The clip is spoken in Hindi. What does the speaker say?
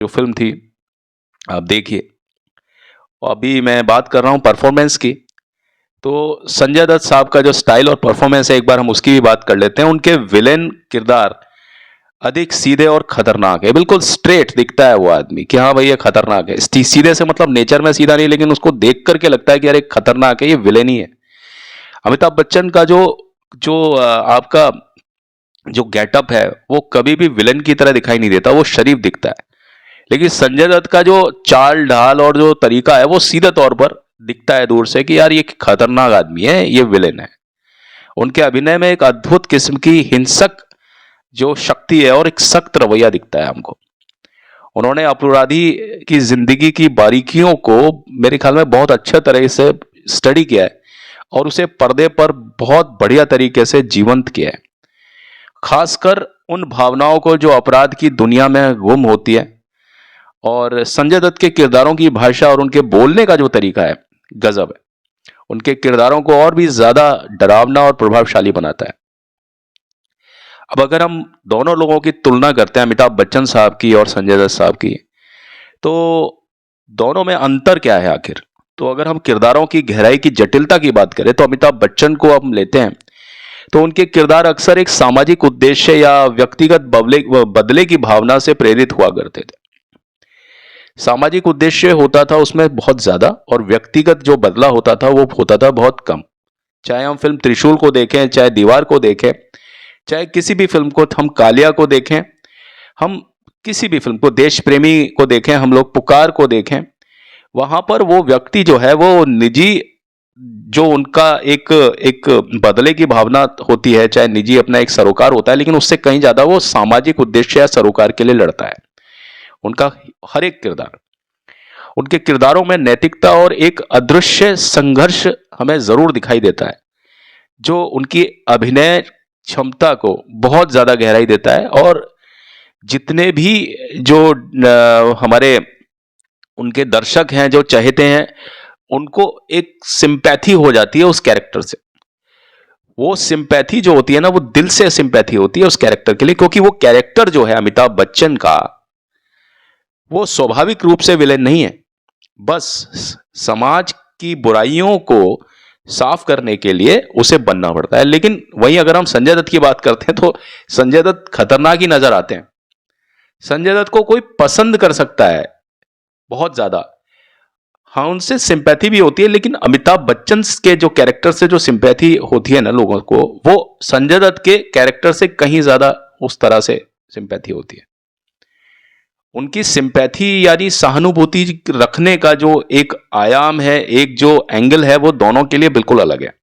जो फिल्म थी, आप देखिए। अभी मैं बात कर रहा हूँ परफॉर्मेंस की, तो संजय दत्त साहब का जो स्टाइल और परफॉर्मेंस है, एक बार हम उसकी भी बात कर लेते हैं। उनके विलेन किरदार अधिक सीधे और खतरनाक है, बिल्कुल स्ट्रेट दिखता है वो आदमी कि हाँ भाई ये खतरनाक है। सीधे से मतलब नेचर में सीधा नहीं, लेकिन उसको देख करके लगता है कि यार एक खतरनाक है, ये विलेन ही है। अमिताभ बच्चन का जो जो आपका जो गेटअप है, वो कभी भी विलेन की तरह दिखाई नहीं देता, वो शरीफ दिखता है। लेकिन संजय दत्त का जो चाल ढाल और जो तरीका है, वो सीधे तौर पर दिखता है दूर से कि यार ये खतरनाक आदमी है, ये विलेन है। उनके अभिनय में एक अद्भुत किस्म की हिंसक जो शक्ति है और एक सख्त रवैया दिखता है हमको। उन्होंने अपराधी की जिंदगी की बारीकियों को मेरे ख्याल में बहुत अच्छे तरह से स्टडी किया है और उसे पर्दे पर बहुत बढ़िया तरीके से जीवंत किया है। खासकर उन भावनाओं को जो अपराध की दुनिया में गुम होती है। और संजय दत्त के किरदारों की भाषा और उनके बोलने का जो तरीका है, गजब है। उनके किरदारों को और भी ज्यादा डरावना और प्रभावशाली बनाता है। अब अगर हम दोनों लोगों की तुलना करते हैं, अमिताभ बच्चन साहब की और संजय दत्त साहब की, तो दोनों में अंतर क्या है आखिर? तो अगर हम किरदारों की गहराई की जटिलता की बात करें, तो अमिताभ बच्चन को हम लेते हैं तो उनके किरदार अक्सर एक सामाजिक उद्देश्य या व्यक्तिगत बदले की भावना से प्रेरित हुआ करते थे। सामाजिक उद्देश्य होता था उसमें बहुत ज्यादा, और व्यक्तिगत जो बदला होता था वो होता था बहुत कम। चाहे हम फिल्म त्रिशूल को देखें, चाहे दीवार को देखें, चाहे किसी भी फिल्म को, हम कालिया को देखें, हम किसी भी फिल्म को, देश प्रेमी को देखें, हम लोग पुकार को देखें, वहां पर वो व्यक्ति जो है वो निजी, जो उनका एक एक बदले की भावना होती है, चाहे निजी अपना एक सरोकार होता है, लेकिन उससे कहीं ज्यादा वो सामाजिक उद्देश्य या सरोकार के लिए लड़ता है। उनका हर एक किरदार, उनके किरदारों में नैतिकता और एक अदृश्य संघर्ष हमें जरूर दिखाई देता है, जो उनकी अभिनय क्षमता को बहुत ज्यादा गहराई देता है। और जितने भी जो हमारे उनके दर्शक हैं, जो चाहते हैं, उनको एक सिंपैथी हो जाती है उस कैरेक्टर से। वो सिंपैथी जो होती है ना, वो दिल से सिंपैथी होती है उस कैरेक्टर के लिए, क्योंकि वो कैरेक्टर जो है अमिताभ बच्चन का, वो स्वाभाविक रूप से विलेन नहीं है। बस समाज की बुराइयों को साफ करने के लिए उसे बनना पड़ता है। लेकिन वहीं अगर हम संजय दत्त की बात करते हैं, तो संजय दत्त खतरनाक ही नजर आते हैं। संजय दत्त को कोई पसंद कर सकता है बहुत ज्यादा, हाँ उनसे सिंपैथी भी होती है, लेकिन अमिताभ बच्चन के जो कैरेक्टर से जो सिंपैथी होती है ना लोगों को, वो संजय दत्त के कैरेक्टर से कहीं ज्यादा उस तरह से सिंपैथी होती है। उनकी सिंपैथी यानी सहानुभूति रखने का जो एक आयाम है, एक जो एंगल है, वो दोनों के लिए बिल्कुल अलग है।